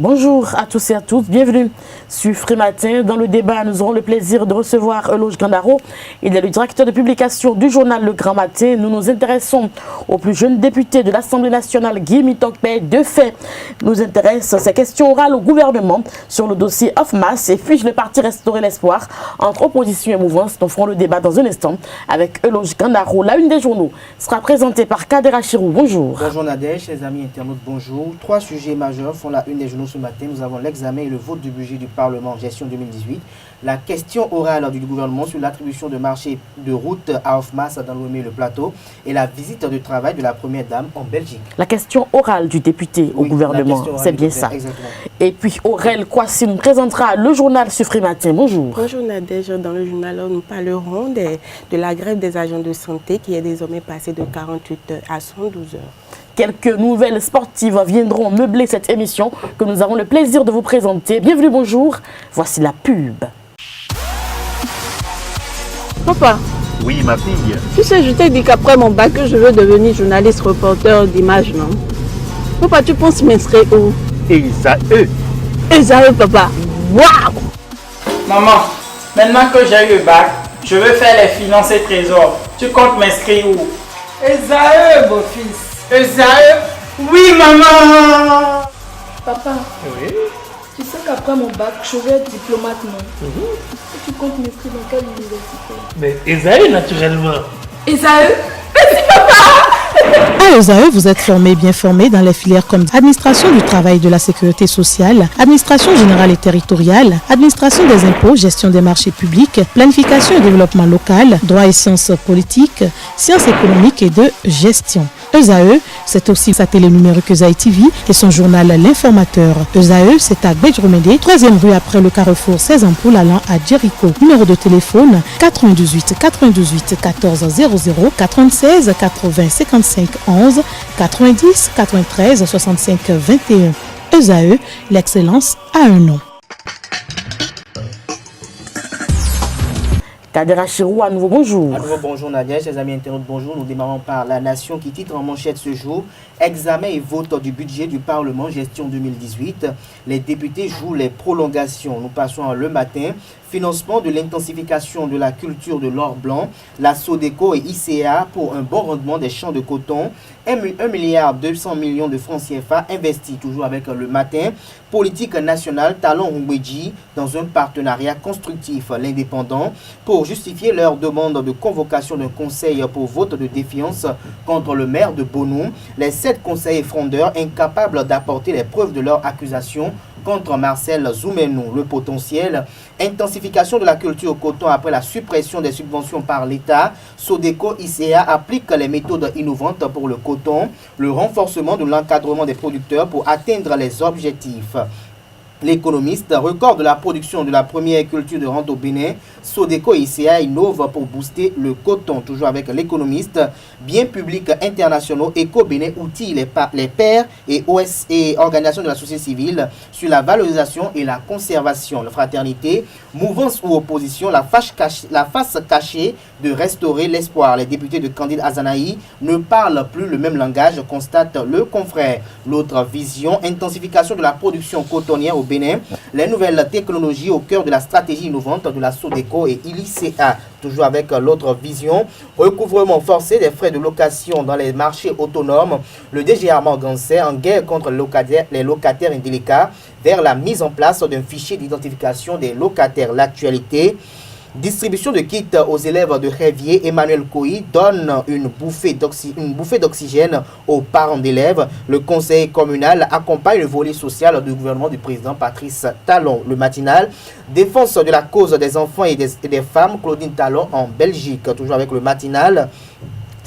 Bonjour à tous et à toutes, bienvenue sur Free Matin. Dans le débat, nous aurons le plaisir de recevoir Euloge Gandaro. Il est le directeur de publication du journal Le Grand Matin. Nous nous intéressons au plus jeune député de l'Assemblée nationale, Guy Mitokpe. De fait, nous intéressent ces questions orales au gouvernement sur le dossier Ofmas et puis le parti Restaurer l'Espoir entre opposition et mouvance. Nous ferons le débat dans un instant avec Euloge Gandaro. La une des journaux sera présentée par Kader Achirou. Bonjour. Bonjour Nadège, les amis internautes, bonjour. Trois sujets majeurs font la une des journaux ce matin. Nous avons l'examen et le vote du budget du Parlement en gestion 2018, la question orale du gouvernement sur l'attribution de marché de route à Ofmas dans Lomé le Plateau et la visite de travail de la Première Dame en Belgique. La question orale du député au gouvernement, c'est bien ça. Exactement. Et puis Aurel Kwasi nous présentera le journal sur Free Matin. Bonjour. Bonjour Nadège, dans le journal nous parlerons de la grève des agents de santé qui est désormais passée de 48 heures à 112 heures. Quelques nouvelles sportives viendront meubler cette émission que nous avons le plaisir de vous présenter. Bienvenue, bonjour. Voici la pub. Papa. Oui, ma fille. Tu sais, je t'ai dit qu'après mon bac, je veux devenir journaliste reporter d'images, non? Papa, tu penses m'inscrire où? Esaü, papa. Waouh! Maman, maintenant que j'ai eu le bac, je veux faire les finances et trésors. Tu comptes m'inscrire où? Esaü, beau-fils. Esaü? Oui, maman! Papa, Oui. tu sais qu'après mon bac, je vais être diplomate, non? Et tu comptes m'inscrire dans quelle université? Mais Esaü, naturellement. Esaü? À ESAE, vous êtes bien formé dans les filières comme administration du travail et de la sécurité sociale, administration générale et territoriale, administration des impôts, gestion des marchés publics, planification et développement local, droit et sciences politiques, sciences économiques et de gestion. ESAE, c'est aussi sa télé numérique ESAE TV et son journal L'Informateur. ESAE, c'est à Bedjromede, 3e rue après le carrefour 16 ampoules allant à Jericho. Numéro de téléphone 98 98 14 00 96 80 55 11 90 93 65 21. ESAE, l'excellence a un nom. Kader Achirou, à nouveau bonjour. À nouveau bonjour Nadia, chers amis internautes, bonjour. Nous démarrons par La Nation qui titre en manchette ce jour examen et vote du budget du Parlement gestion 2018. Les députés jouent les prolongations. Nous passons à Le Matin. Financement de l'intensification de la culture de l'or blanc, la Sodeco et ICA pour un bon rendement des champs de coton. 1,2 milliard de francs CFA investis toujours avec Le Matin. Politique nationale Talon Ngweji dans un partenariat constructif. L'Indépendant pour justifier leur demande de convocation d'un conseil pour vote de défiance contre le maire de Bonou. Les 7 conseillers frondeurs incapables d'apporter les preuves de leur accusation contre Marcel Zoumenou. Le potentiel, intensification de la culture au coton après la suppression des subventions par l'État. Sodeco ICA applique les méthodes innovantes pour le coton, le renforcement de l'encadrement des producteurs pour atteindre les objectifs. L'économiste, record de la production de la première culture de rente au Bénin, Sodeco et ICA innove pour booster le coton. Toujours avec l'économiste, biens publics internationaux, Éco-Bénin outille les pairs et OS et organisations de la société civile sur la valorisation et la conservation. La fraternité, mouvance ou opposition, la face cachée de Restaurer l'Espoir. Les députés de Candide Azanaï ne parlent plus le même langage, constate le confrère. L'autre vision, intensification de la production cotonnière au Bénin, les nouvelles technologies au cœur de la stratégie innovante de la Sodeco et ICA. Toujours avec l'autre vision, recouvrement forcé des frais de location dans les marchés autonomes, le DG Armand Gansé en guerre contre les locataires indélicats vers la mise en place d'un fichier d'identification des locataires. L'actualité, distribution de kits aux élèves de Révier, Emmanuel Coy donne une bouffée d'oxygène aux parents d'élèves. Le conseil communal accompagne le volet social du gouvernement du président Patrice Talon. Le matinal, défense de la cause des enfants et des femmes, Claudine Talon en Belgique. Toujours avec le matinal.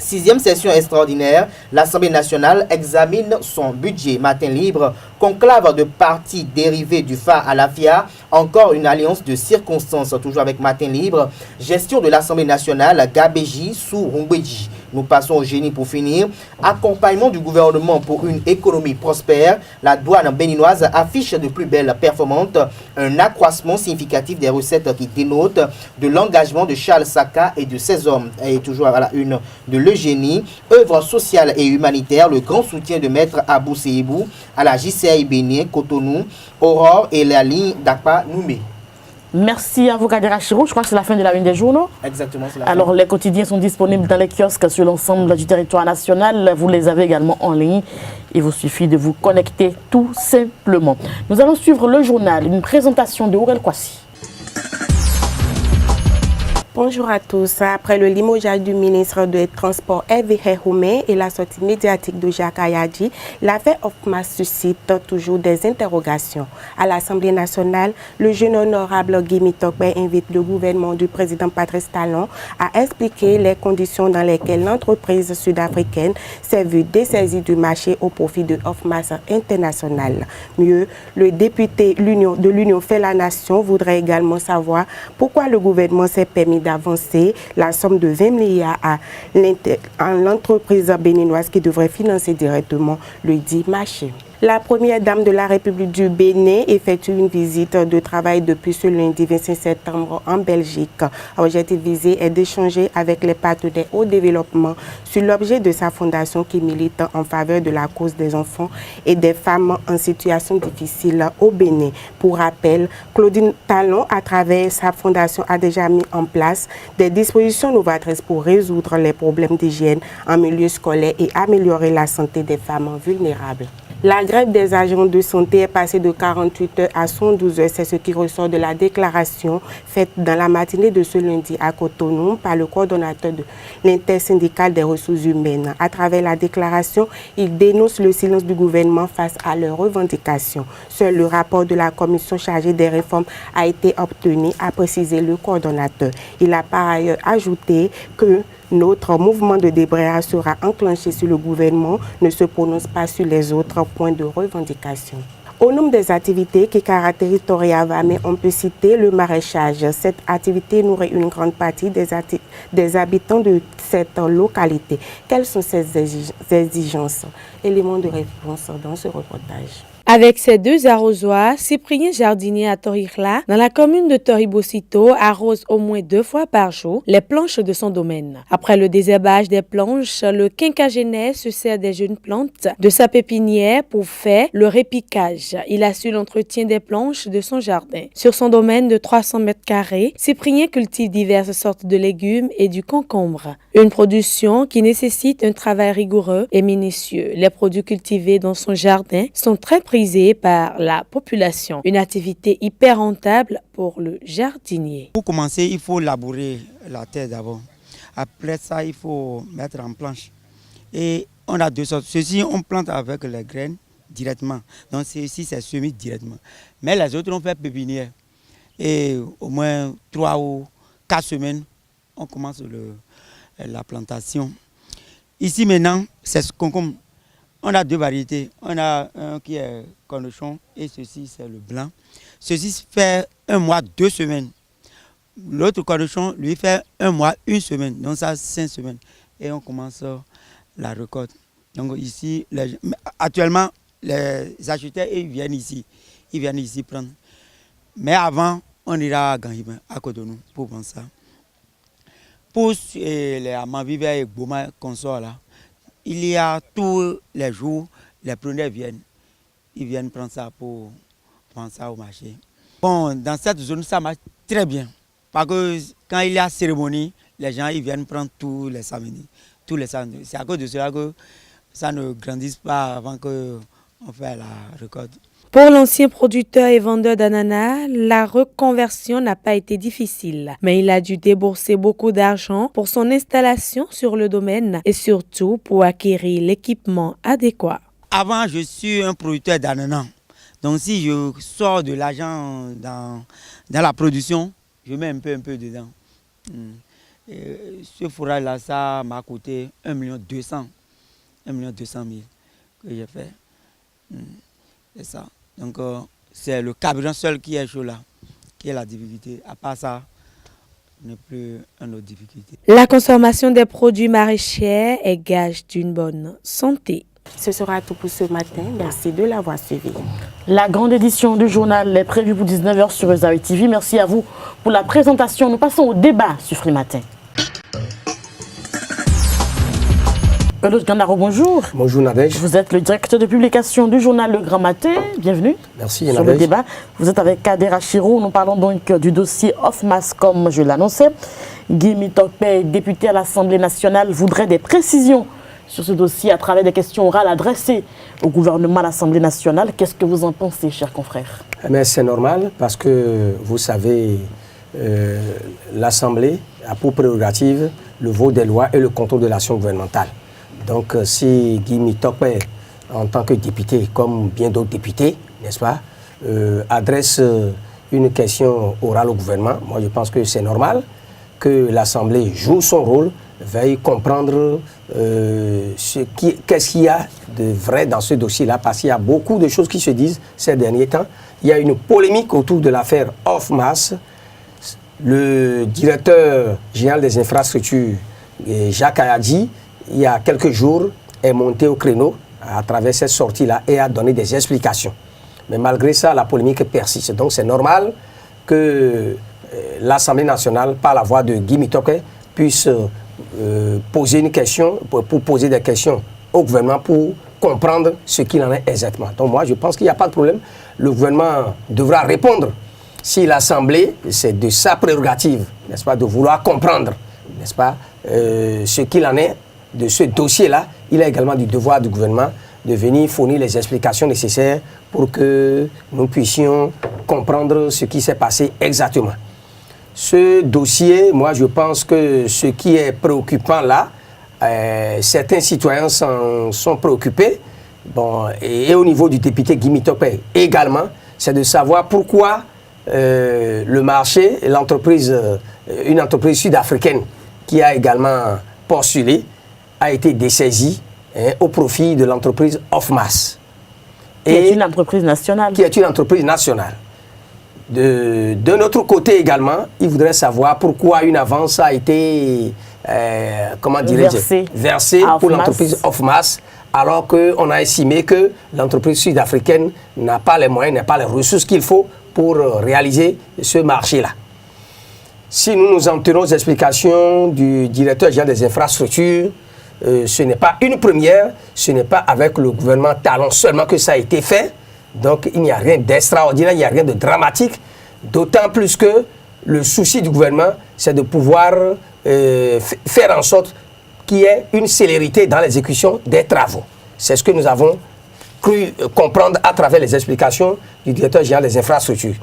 6e session extraordinaire, l'Assemblée nationale examine son budget. Matin libre, conclave de partis dérivés du FA à la FIA, encore une alliance de circonstances. Toujours avec Matin libre, gestion de l'Assemblée nationale, Gabéji sous Ngweji. Nous passons au génie pour finir. Accompagnement du gouvernement pour une économie prospère. La douane béninoise affiche de plus belles performances un accroissement significatif des recettes qui dénote de l'engagement de Charles Saka et de ses hommes. Et toujours à la une de Le Génie, œuvre sociale et humanitaire, le grand soutien de Maître Abou Seibou à la JCI Bénin, Cotonou, Aurore et la ligne d'Akpa Noumé. Merci à vous, Kadira Chirou. Je crois que c'est la fin de la une des journaux. Exactement, c'est la Alors, fin. les quotidiens sont disponibles dans les kiosques sur l'ensemble du territoire national. Vous les avez également en ligne. Il vous suffit de vous connecter tout simplement. Nous allons suivre le journal, une présentation de Aurel Kwasi. Bonjour à tous. Après le limogeage du ministre des Transports Hervé Héhoumé et la sortie médiatique de Jacques Ayadji, l'affaire Ofma suscite toujours des interrogations. À l'Assemblée nationale, le jeune honorable Guy Mitokbe invite le gouvernement du président Patrice Talon à expliquer les conditions dans lesquelles l'entreprise sud-africaine s'est vue dessaisie du marché au profit de Ofma International. Mieux, le député de l'Union fait la nation voudrait également savoir pourquoi le gouvernement s'est permis d'avancer la somme de 20 milliards à l'entreprise béninoise qui devrait financer directement le dit marché. La première dame de la République du Bénin effectue une visite de travail depuis ce lundi 25 septembre en Belgique. L'objectif visé est d'échanger avec les partenaires au développement sur l'objet de sa fondation qui milite en faveur de la cause des enfants et des femmes en situation difficile au Bénin. Pour rappel, Claudine Talon, à travers sa fondation, a déjà mis en place des dispositions novatrices pour résoudre les problèmes d'hygiène en milieu scolaire et améliorer la santé des femmes vulnérables. La grève des agents de santé est passée de 48 heures à 112 heures. C'est ce qui ressort de la déclaration faite dans la matinée de ce lundi à Cotonou par le coordonnateur de l'intersyndicale des ressources humaines. À travers la déclaration, il dénonce le silence du gouvernement face à leurs revendications. Seul le rapport de la commission chargée des réformes a été obtenu, a précisé le coordonnateur. Il a par ailleurs ajouté que notre mouvement de débrayage sera enclenché si le gouvernement ne se prononce pas sur les autres points de revendication. Au nombre des activités qui caractérisent Toriavamé, on peut citer le maraîchage. Cette activité nourrit une grande partie des habitants de cette localité. Quelles sont ces exigences? Éléments de réponse dans ce reportage. Avec ses 2 arrosoirs, Cyprien jardinier à Torihla, dans la commune de Toribocito, arrose au moins 2 fois par jour les planches de son domaine. Après le désherbage des planches, le quinquagénaire se sert des jeunes plantes de sa pépinière pour faire le répiquage. Il assure l'entretien des planches de son jardin. Sur son domaine de 300 mètres carrés, Cyprien cultive diverses sortes de légumes et du concombre. Une production qui nécessite un travail rigoureux et minutieux. Les produits cultivés dans son jardin sont très prisés par la population. Une activité hyper rentable pour le jardinier. Pour commencer, il faut labourer la terre d'abord. Après ça, il faut mettre en planche. Et on a 2 sortes. Ceci, on plante avec les graines directement. Donc ceci, c'est semé directement. Mais les autres, on fait pépinière. Et au moins 3 ou 4 semaines, on commence la plantation. Ici maintenant, c'est ce concombre. On a 2 variétés. On a un qui est cornichon et ceci c'est le blanc. Ceci fait 1 mois, 2 semaines. L'autre cornichon, lui, fait 1 mois, 1 semaine. Donc ça, 5 semaines. Et on commence la récolte. Donc ici, actuellement, les acheteurs, ils viennent ici. Ils viennent ici prendre. Mais avant, on ira à Ganhibin, à Cotonou, pour prendre ça. Pour les Amanviver et Boma consorts là, il y a tous les jours, les preneurs viennent. Ils viennent prendre ça pour prendre ça au marché. Bon, dans cette zone, ça marche très bien. Parce que quand il y a cérémonie, les gens ils viennent prendre tous les samedis. C'est à cause de cela que ça ne grandit pas avant qu'on fait la récolte. Pour l'ancien producteur et vendeur d'ananas, la reconversion n'a pas été difficile, mais il a dû débourser beaucoup d'argent pour son installation sur le domaine et surtout pour acquérir l'équipement adéquat. Avant, je suis un producteur d'ananas. Donc si je sors de l'argent dans la production, je mets un peu dedans. Ce fourrage-là, ça m'a coûté 1 200 000 que j'ai fait. C'est ça. Donc c'est le carburant seul qui est chaud là, qui est la difficulté. À part ça, n'est plus une autre difficulté. La consommation des produits maraîchers est gage d'une bonne santé. Ce sera tout pour ce matin. Merci de l'avoir suivi. La grande édition du journal est prévue pour 19h sur Ezaï TV. Merci à vous pour la présentation. Nous passons au débat sur Free Matin. Euloge Gandaro, bonjour. Bonjour Nadège. Vous êtes le directeur de publication du journal Le Grand Matin. Bienvenue. Merci sur Nadège. le débat. Vous êtes avec Kader Achiro. Nous parlons donc du dossier Ofmas comme je l'annonçais. Guy Mitokpe, député à l'Assemblée nationale, voudrait des précisions sur ce dossier à travers des questions orales adressées au gouvernement à l'Assemblée nationale. Qu'est-ce que vous en pensez, chers confrères? Mais c'est normal parce que vous savez, l'Assemblée a pour prérogative le vote des lois et le contrôle de l'action gouvernementale. Donc si Guy Mitokpe, en tant que député, comme bien d'autres députés, n'est-ce pas, adresse une question orale au gouvernement, moi je pense que c'est normal que l'Assemblée joue son rôle, veuille comprendre qu'est-ce qu'il y a de vrai dans ce dossier-là, parce qu'il y a beaucoup de choses qui se disent ces derniers temps. Il y a une polémique autour de l'affaire Ofmas. Le directeur général des infrastructures, Jacques Ayadji, il y a quelques jours, est monté au créneau à travers cette sortie-là et a donné des explications. Mais malgré ça, la polémique persiste. Donc c'est normal que l'Assemblée nationale, par la voix de Guy Mitokpe, puisse poser une question, pour poser des questions au gouvernement pour comprendre ce qu'il en est exactement. Donc moi, je pense qu'il n'y a pas de problème. Le gouvernement devra répondre. Si l'Assemblée, c'est de sa prérogative, n'est-ce pas, de vouloir comprendre, n'est-ce pas, ce qu'il en est de ce dossier-là, il a également du devoir du gouvernement de venir fournir les explications nécessaires pour que nous puissions comprendre ce qui s'est passé exactement. Ce dossier, moi je pense que ce qui est préoccupant là, certains citoyens sont préoccupés, bon, et au niveau du député Guy Mitokpe également, c'est de savoir pourquoi le marché, l'entreprise, une entreprise sud-africaine qui a également postulé, a été dessaisie au profit de l'entreprise Ofmas. Qui est une entreprise nationale. Qui est une entreprise nationale. De notre côté également, il voudrait savoir pourquoi une avance a été versée pour l'entreprise Ofmas, alors qu'on a estimé que l'entreprise sud-africaine n'a pas les moyens, n'a pas les ressources qu'il faut pour réaliser ce marché-là. Si nous nous en tenons aux explications du directeur général des infrastructures, ce n'est pas une première, ce n'est pas avec le gouvernement Talon seulement que ça a été fait. Donc il n'y a rien d'extraordinaire, il n'y a rien de dramatique. D'autant plus que le souci du gouvernement, c'est de pouvoir faire en sorte qu'il y ait une célérité dans l'exécution des travaux. C'est ce que nous avons cru comprendre à travers les explications du directeur général des infrastructures.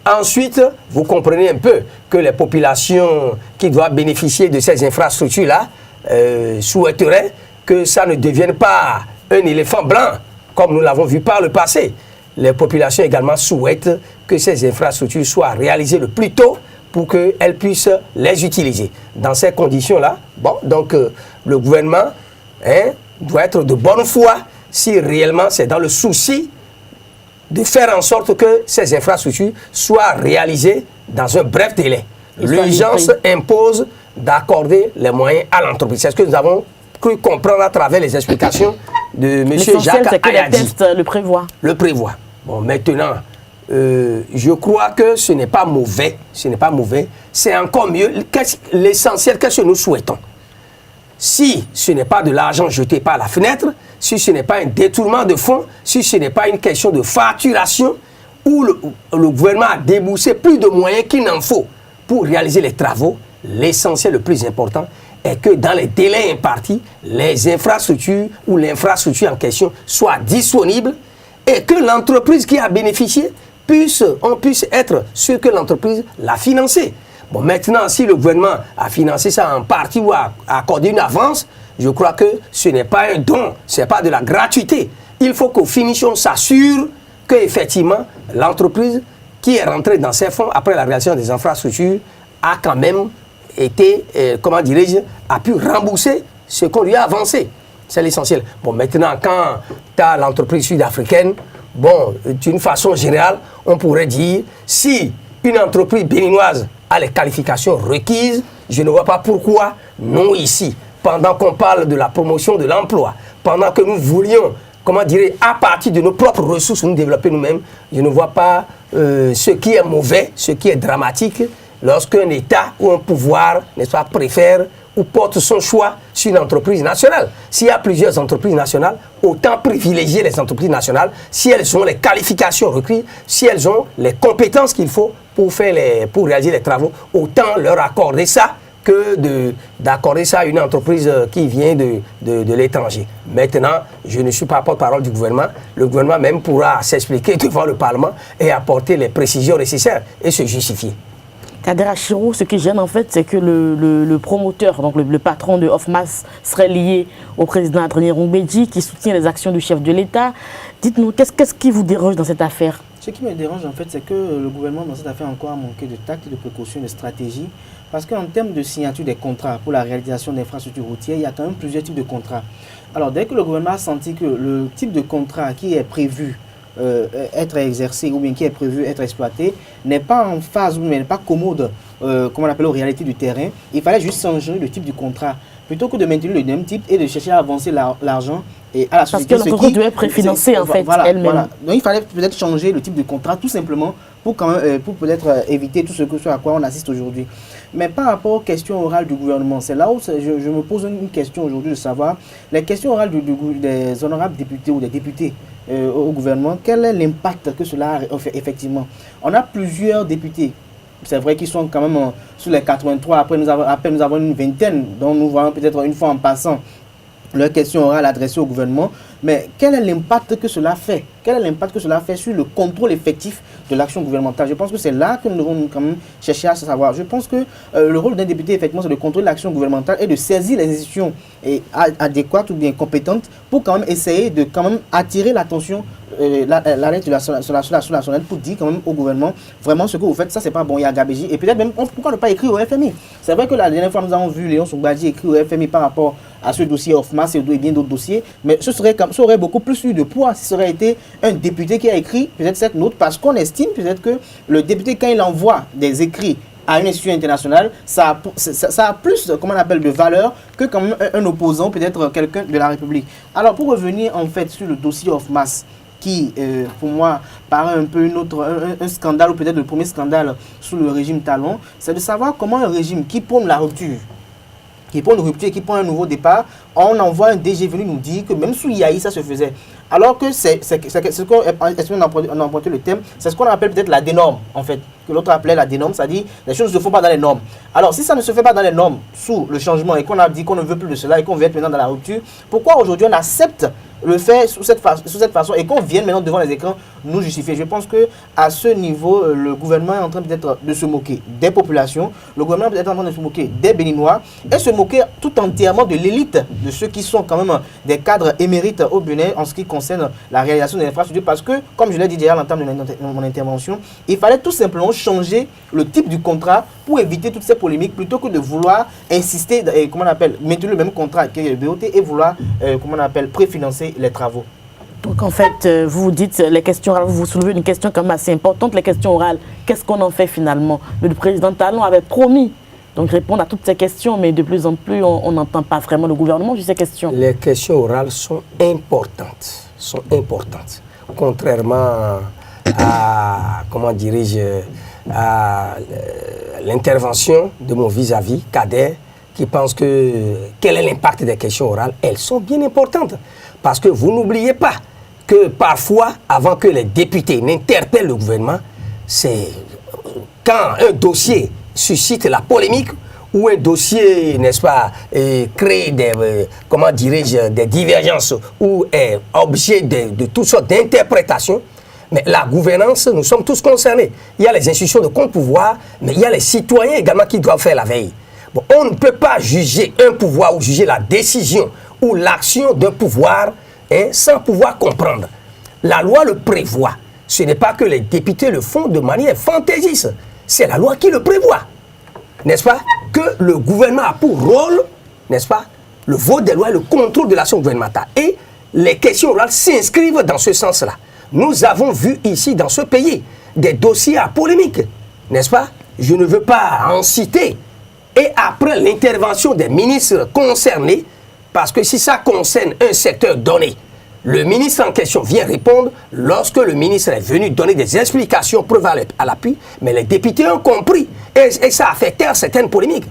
Ensuite, vous comprenez un peu que les populations qui doivent bénéficier de ces infrastructures-là souhaiteraient que ça ne devienne pas un éléphant blanc, comme nous l'avons vu par le passé. Les populations également souhaitent que ces infrastructures soient réalisées le plus tôt pour qu'elles puissent les utiliser. Dans ces conditions-là, bon, donc le gouvernement doit être de bonne foi si réellement c'est dans le souci de faire en sorte que ces infrastructures soient réalisées dans un bref délai. L'urgence impose d'accorder les moyens à l'entreprise. C'est ce que nous avons cru comprendre à travers les explications de M. Jacques Ayadji. Les tests le prévoient. Le prévoit. Bon, maintenant, je crois que ce n'est pas mauvais. Ce n'est pas mauvais. C'est encore mieux. L'essentiel, qu'est-ce que nous souhaitons? Si ce n'est pas de l'argent jeté par la fenêtre, si ce n'est pas un détournement de fonds, si ce n'est pas une question de facturation, où le gouvernement a déboursé plus de moyens qu'il n'en faut pour réaliser les travaux, l'essentiel, le plus important, est que dans les délais impartis, les infrastructures ou l'infrastructure en question soient disponibles et que l'entreprise qui a bénéficié puisse être ce que l'entreprise l'a financé. Bon, maintenant, si le gouvernement a financé ça en partie ou a accordé une avance, je crois que ce n'est pas un don, ce n'est pas de la gratuité. Il faut qu'au finish, on s'assure qu'effectivement, l'entreprise qui est rentrée dans ces fonds après la réalisation des infrastructures a quand même été, a pu rembourser ce qu'on lui a avancé. C'est l'essentiel. Bon, maintenant, quand tu as l'entreprise sud-africaine, bon, d'une façon générale, on pourrait dire, si une entreprise béninoise a les qualifications requises, je ne vois pas pourquoi nous ici, pendant qu'on parle de la promotion de l'emploi, pendant que nous voulions, comment dire, à partir de nos propres ressources, nous développer nous-mêmes, je ne vois pas ce qui est mauvais, ce qui est dramatique, lorsqu'un État ou un pouvoir, n'est-ce pas, préfère ou porte son choix sur une entreprise nationale. S'il y a plusieurs entreprises nationales, autant privilégier les entreprises nationales si elles ont les qualifications requises, si elles ont les compétences qu'il faut pour réaliser les travaux, autant leur accorder ça que d'accorder ça à une entreprise qui vient de l'étranger. Maintenant, je ne suis pas porte-parole du gouvernement. Le gouvernement même pourra s'expliquer devant le Parlement et apporter les précisions nécessaires et se justifier. Kader Achirou, ce qui gêne en fait, c'est que le promoteur, donc le patron de Ofmas, serait lié au président Adrien Rombedji, qui soutient les actions du chef de l'État. Dites-nous, qu'est-ce qui vous dérange dans cette affaire? Ce qui me dérange en fait, c'est que le gouvernement dans cette affaire encore a manqué de tact, de précaution, de stratégie. Parce qu'en termes de signature des contrats pour la réalisation d'infrastructures routières, il y a quand même plusieurs types de contrats. Alors dès que le gouvernement a senti que le type de contrat qui est prévu être exercé ou bien qui est prévu être exploité n'est pas en phase ou n'est pas commode, comme on appelle, aux réalités du terrain, il fallait juste changer le type du contrat. Plutôt que de maintenir le même type et de chercher à avancer l'argent et à la société. Parce que l'entreprise devait préfinancer en fait elle-même. Voilà. Donc il fallait peut-être changer le type de contrat tout simplement pour peut-être éviter tout ce à quoi on assiste aujourd'hui. Mais par rapport aux questions orales du gouvernement, c'est là où je me pose une question aujourd'hui de savoir, les questions orales des honorables députés ou des députés au gouvernement, quel est l'impact que cela a fait effectivement. On a plusieurs députés. C'est vrai qu'ils sont quand même sur les 83, après nous avons une vingtaine, dont nous voyons peut-être une fois en passant leurs questions orales adressées au gouvernement. Mais quel est l'impact que cela fait? Quel est l'impact que cela fait sur le contrôle effectif de l'action gouvernementale? Je pense que c'est là que nous devons quand même chercher à savoir. Je pense que le rôle d'un député, effectivement, c'est de contrôler l'action gouvernementale et de saisir les institutions adéquates ou bien compétentes pour quand même essayer de quand même attirer l'attention l'arrêt de la nationale pour dire quand même au gouvernement vraiment ce que vous faites, ça c'est pas bon, il y a gabégie. Et peut-être même pourquoi ne pas écrire au FMI? C'est vrai que la dernière fois nous avons vu Léon Soubadji écrire au FMI par rapport à ce dossier Ofmas et bien d'autres dossiers, mais ça aurait beaucoup plus eu de poids si ça aurait été un député qui a écrit peut-être cette note, parce qu'on estime peut-être que le député, quand il envoie des écrits à une institution internationale, ça a plus, comment on appelle, de valeur que quand même un opposant, peut-être quelqu'un de la République. Alors pour revenir en fait sur le dossier Ofmas, qui, pour moi, paraît un peu un scandale, ou peut-être le premier scandale sous le régime Talon, c'est de savoir comment un régime qui prône la rupture, qui prône une rupture et qui prône un nouveau départ, on envoie un DG venu nous dire que même sous Yahi, ça se faisait. Alors que c'est ce qu'on a emprunté le thème, c'est ce qu'on appelle peut-être la dénorme, en fait, que l'autre appelait la dénorme, c'est-à-dire les choses ne se font pas dans les normes. Alors si ça ne se fait pas dans les normes, sous le changement, et qu'on a dit qu'on ne veut plus de cela et qu'on veut être maintenant dans la rupture, pourquoi aujourd'hui on accepte le faire sous cette façon et qu'on vienne maintenant devant les écrans nous justifier? Je pense que à ce niveau, le gouvernement est en train peut-être de se moquer des populations, le gouvernement est peut-être en train de se moquer des Béninois et se moquer tout entièrement de l'élite, de ceux qui sont quand même des cadres émérites au Bénin en ce qui concerne la réalisation des infrastructures, parce que, comme je l'ai dit déjà à l'entame de mon intervention, il fallait tout simplement changer le type du contrat pour éviter toutes ces polémiques, plutôt que de vouloir insister, comment on appelle, maintenir le même contrat que le BOT et vouloir, comment on appelle, préfinancer les travaux. Donc en fait, vous dites les questions orales, vous soulevez une question quand même assez importante, les questions orales, qu'est-ce qu'on en fait finalement? Le président Talon avait promis donc répondre à toutes ces questions, mais de plus en plus, on n'entend pas vraiment le gouvernement sur ces questions. Les questions orales sont importantes, contrairement à, comment dirais-je, à l'intervention de mon vis-à-vis, Kader, qui pense que quel est l'impact des questions orales? Elles sont bien importantes, parce que vous n'oubliez pas que parfois, avant que les députés n'interpellent le gouvernement, c'est quand un dossier suscite la polémique ou un dossier, n'est-ce pas, crée des, comment dirais-je, des divergences ou est objet de toutes sortes d'interprétations. Mais la gouvernance, nous sommes tous concernés. Il y a les institutions de contre-pouvoir, mais il y a les citoyens également qui doivent faire la veille. Bon, on ne peut pas juger un pouvoir ou juger la décision ou l'action d'un pouvoir sans pouvoir comprendre. La loi le prévoit. Ce n'est pas que les députés le font de manière fantaisiste. C'est la loi qui le prévoit. N'est-ce pas? Que le gouvernement a pour rôle, n'est-ce pas, le vote des lois et le contrôle de l'action gouvernementale. Et les questions orales s'inscrivent dans ce sens-là. Nous avons vu ici, dans ce pays, des dossiers à polémique, n'est-ce pas? je ne veux pas en citer. Et après l'intervention des ministres concernés, parce que si ça concerne un secteur donné, le ministre en question vient répondre lorsque le ministre est venu donner des explications, preuves à l'appui, mais les députés ont compris et ça a fait taire certaines polémiques.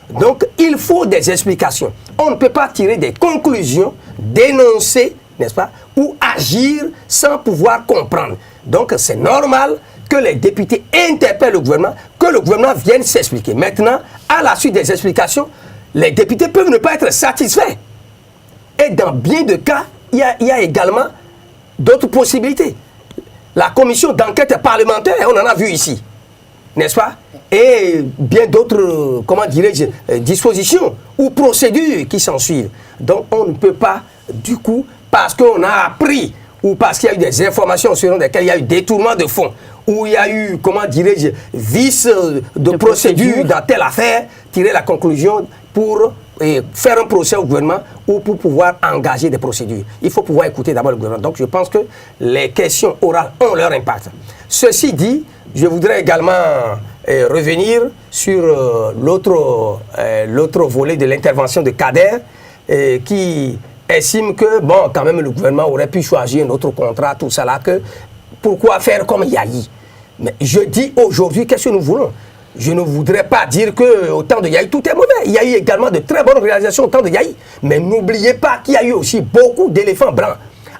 Donc il faut des explications. On ne peut pas tirer des conclusions, dénoncer, n'est-ce pas, ou agir sans pouvoir comprendre. Donc c'est normal que les députés interpellent le gouvernement, que le gouvernement vienne s'expliquer. Maintenant, à la suite des explications, les députés peuvent ne pas être satisfaits. Et dans bien de cas, il y a également d'autres possibilités. La commission d'enquête parlementaire, on en a vu ici, n'est-ce pas? Et bien d'autres, comment dirais-je, dispositions ou procédures qui s'en suivent. Donc on ne peut pas, du coup, parce qu'on a appris ou parce qu'il y a eu des informations selon lesquelles il y a eu détournement de fonds, ou il y a eu, comment dirais-je, vice de procédure dans telle affaire, tirer la conclusion pour faire un procès au gouvernement ou pour pouvoir engager des procédures. Il faut pouvoir écouter d'abord le gouvernement. Donc je pense que les questions orales ont leur impact. Ceci dit, je voudrais également revenir sur l'autre volet de l'intervention de Kader qui estime que, bon, quand même le gouvernement aurait pu choisir un autre contrat, tout ça là, que pourquoi faire comme Yahi? Mais je dis aujourd'hui, qu'est-ce que nous voulons? Je ne voudrais pas dire qu'au temps de Yahi, tout est mauvais. Il y a eu également de très bonnes réalisations au temps de Yahi. Mais n'oubliez pas qu'il y a eu aussi beaucoup d'éléphants blancs.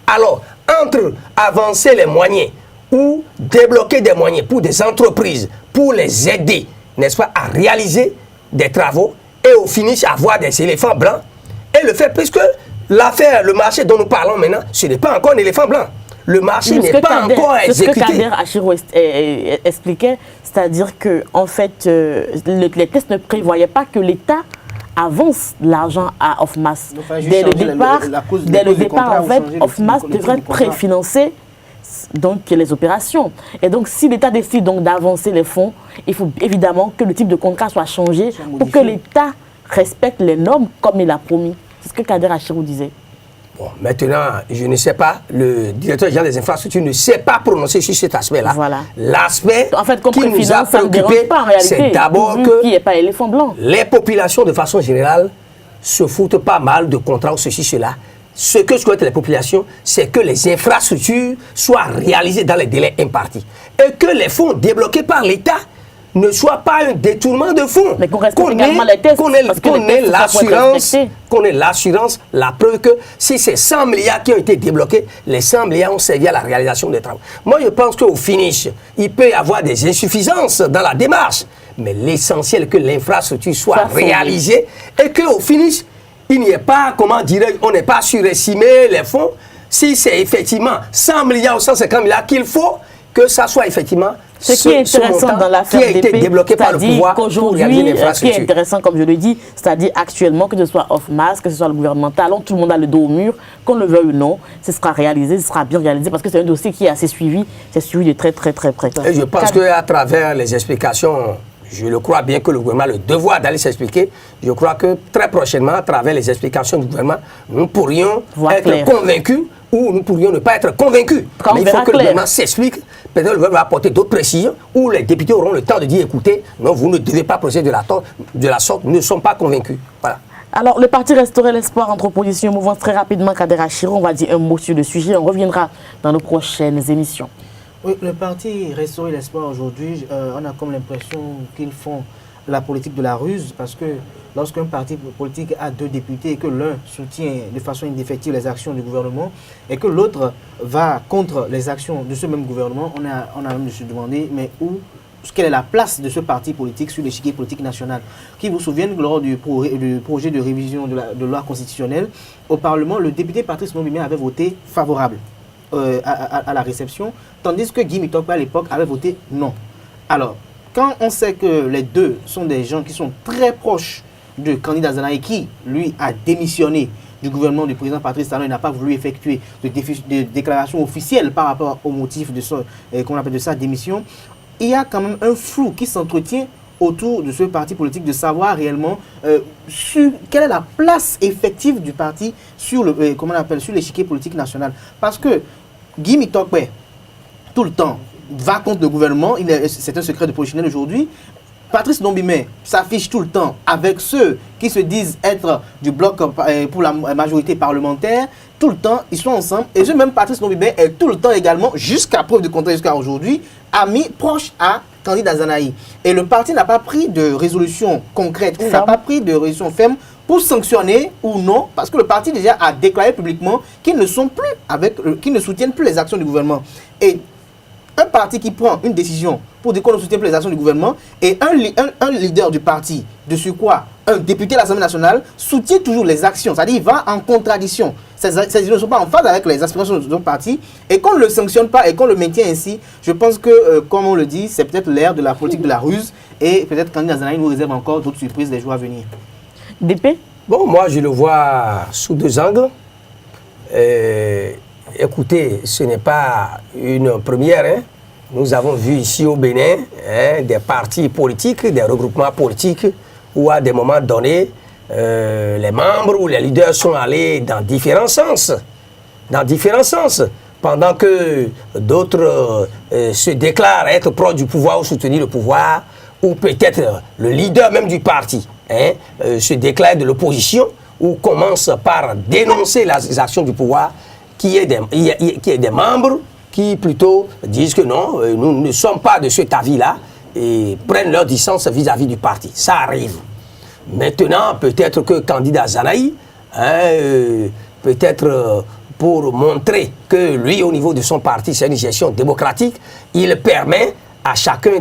Alors, entre avancer les moyens ou débloquer des moyens pour des entreprises, pour les aider, n'est-ce pas, à réaliser des travaux et au finish avoir des éléphants blancs, et le fait, puisque l'affaire, le marché dont nous parlons maintenant, ce n'est pas encore un éléphant blanc. Le marché n'est pas encore exécuté. C'est ce que Kader Achirou expliquait, c'est-à-dire que en fait, les tests ne prévoyaient pas que l'État avance l'argent à Ofmas. Dès le départ, en fait, Ofmas devrait préfinancer donc les opérations. Et donc, si l'État décide donc d'avancer les fonds, il faut évidemment que le type de contrat soit changé pour que l'État respecte les normes comme il a promis. C'est ce que Kader Achirou disait. Bon, maintenant, je ne sais pas, le directeur général des infrastructures ne sait pas prononcer sur cet aspect-là. Voilà. L'aspect en fait, qui nous a préoccupé, c'est d'abord que qu'il n'y ait pas éléphant blanc. Les populations, de façon générale, se foutent pas mal de contrats ou ceci, cela. Ce que souhaitent les populations, c'est que les infrastructures soient réalisées dans les délais impartis. Et que les fonds débloqués par l'État ne soit pas un détournement de fonds. Mais qu'on respecte également les tests. Qu'on ait l'assurance, la preuve que si c'est 100 milliards qui ont été débloqués, les 100 milliards ont servi à la réalisation des travaux. Moi, je pense qu'au finish, il peut y avoir des insuffisances dans la démarche. Mais l'essentiel est que l'infrastructure soit réalisée et qu'au finish, il n'y ait pas, comment dirais-je, on n'ait pas surestimé les fonds. Si c'est effectivement 100 milliards ou 150 milliards qu'il faut, que ça soit effectivement ce qui est intéressant dans l'affaire qui a été débloqué par le pouvoir pour réaliser l'infrastructure. Ce qui est intéressant, comme je le dis, c'est-à-dire actuellement, que ce soit Ofmas, que ce soit le gouvernemental, tout le monde a le dos au mur, qu'on le veuille ou non, ce sera réalisé, ce sera bien réalisé, parce que c'est un dossier qui est assez suivi, c'est suivi de très très très près. Et je pense qu'à travers les explications, je le crois bien que le gouvernement a le devoir d'aller s'expliquer. Je crois que très prochainement, à travers les explications du gouvernement, nous pourrions être convaincus ou nous pourrions ne pas être convaincus. Mais il faut que le gouvernement s'explique. Peut-être le gouvernement va apporter d'autres précisions où les députés auront le temps de dire écoutez, non, vous ne devez pas procéder de la sorte, nous ne sommes pas convaincus. Voilà. Alors, le parti Restaurer l'espoir entre opposition et mouvance, très rapidement, Kader Achirou, on va dire un mot sur le sujet. On reviendra dans nos prochaines émissions. Oui, le parti Restaurer l'espoir aujourd'hui, on a comme l'impression qu'ils font la politique de la ruse, parce que lorsqu'un parti politique a deux députés et que l'un soutient de façon indéfectible les actions du gouvernement et que l'autre va contre les actions de ce même gouvernement, on a même de se demander mais quelle est la place de ce parti politique sur l'échiquier politique national. Qui vous souviennent, lors du projet de révision de loi constitutionnelle au Parlement, le député Patrice Nombimé avait voté favorable à la réception, tandis que Guy Mitokpe à l'époque avait voté non. Alors, quand on sait que les deux sont des gens qui sont très proches de candidat Zanaï, qui, lui, a démissionné du gouvernement du président Patrice Talon et n'a pas voulu effectuer de déclaration officielle par rapport au motif de sa démission, il y a quand même un flou qui s'entretient autour de ce parti politique, de savoir réellement quelle est la place effective du parti sur l'échiquier politique national. Parce que Guy Mitokpe, tout le temps, va contre le gouvernement, c'est un secret de polichinelle aujourd'hui, Patrice Ndombimé s'affiche tout le temps avec ceux qui se disent être du bloc pour la majorité parlementaire. Tout le temps, ils sont ensemble. Et ce même Patrice Ndombimé est tout le temps également, jusqu'à preuve de contraire jusqu'à aujourd'hui, ami proche à Candide Azanahi. Et le parti n'a pas pris de résolution concrète, ou n'a pas pris de résolution ferme pour sanctionner ou non, parce que le parti déjà a déclaré publiquement qu'ils ne sont plus qu'ils ne soutiennent plus les actions du gouvernement. Et un parti qui prend une décision pour dire qu'on ne soutient plus les actions du gouvernement et un leader du parti, de surcroît, un député de l'Assemblée nationale, soutient toujours les actions, c'est-à-dire il va en contradiction. Ces actions ne sont pas en phase avec les aspirations de son parti et qu'on ne le sanctionne pas et qu'on le maintient ainsi, je pense que, comme on le dit, c'est peut-être l'ère de la politique de la ruse et peut-être Candide Azanahi nous réserve encore d'autres surprises les jours à venir. DP? Bon, moi je le vois sous deux angles. Écoutez, ce n'est pas une première. Hein. Nous avons vu ici au Bénin des partis politiques, des regroupements politiques où à des moments donnés, les membres ou les leaders sont allés dans différents sens. Pendant que d'autres se déclarent être proches du pouvoir ou soutenir le pouvoir, ou peut-être le leader même du parti se déclare de l'opposition ou commence par dénoncer les actions du pouvoir, qui est des membres qui plutôt disent que non, nous ne sommes pas de cet avis-là et prennent leur distance vis-à-vis du parti. Ça arrive. Maintenant, peut-être que Candide Azanahi, peut-être pour montrer que lui, au niveau de son parti, c'est une gestion démocratique, il permet à chacun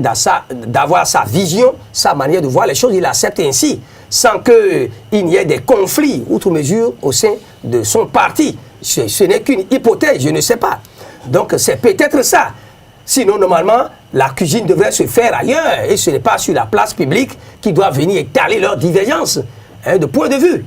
d'avoir sa vision, sa manière de voir les choses, il accepte ainsi, sans qu'il n'y ait des conflits outre mesure au sein de son parti. Ce n'est qu'une hypothèse, je ne sais pas. Donc c'est peut-être ça. Sinon, normalement, la cuisine devrait se faire ailleurs et ce n'est pas sur la place publique qu'ils doivent venir étaler leurs divergences de point de vue.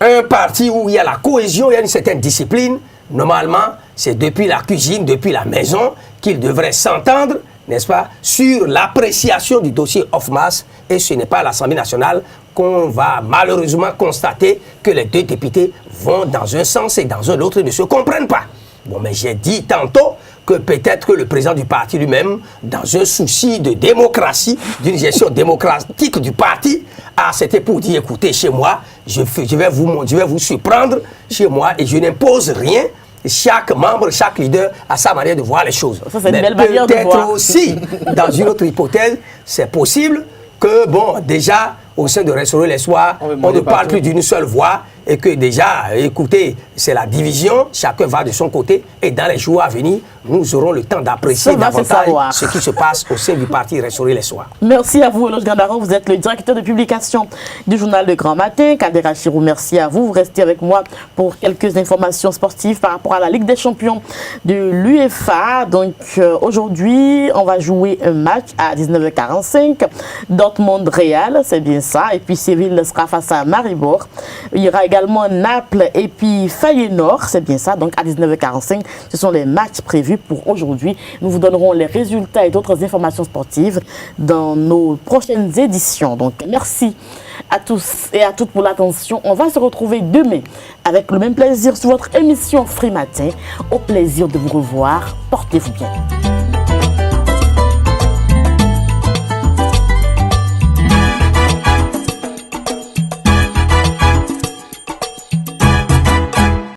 Un parti où il y a la cohésion, il y a une certaine discipline, normalement, c'est depuis la cuisine, depuis la maison, qu'ils devraient s'entendre, n'est-ce pas, sur l'appréciation du dossier Hofmas. Et ce n'est pas à l'Assemblée nationale qu'on va malheureusement constater que les deux députés vont dans un sens et dans un autre et ne se comprennent pas. Bon, mais j'ai dit tantôt que peut-être que le président du parti lui-même, dans un souci de démocratie, d'une gestion démocratique du parti, c'était pour dire, écoutez, chez moi, je vais vous surprendre chez moi et je n'impose rien. Chaque membre, chaque leader a sa manière de voir les choses. Ça, c'est une belle manière de voir. Peut-être aussi, dans une autre hypothèse, c'est possible que, bon, déjà, au sein de Restaurer les Soirs, on ne parle plus d'une seule voix et que déjà, écoutez, c'est la division, chacun va de son côté et dans les jours à venir, nous aurons le temps d'apprécier davantage ce qui se passe au sein du parti Restaurer les Soirs. Merci à vous, Eloge Gandaro, vous êtes le directeur de publication du journal Le Grand Matin. Kadera Chirou, merci à vous. Vous restez avec moi pour quelques informations sportives par rapport à la Ligue des Champions de l'UEFA. Donc aujourd'hui, on va jouer un match à 19h45. Dortmund-Real, c'est bien ça. Et puis Séville sera face à Maribor. Il y aura également Naples et puis Feyenoord, c'est bien ça. Donc à 19h45, ce sont les matchs prévus pour aujourd'hui. Nous vous donnerons les résultats et d'autres informations sportives dans nos prochaines éditions. Donc merci à tous et à toutes pour l'attention. On va se retrouver demain avec le même plaisir sur votre émission Free Matin. Au plaisir de vous revoir. Portez-vous bien.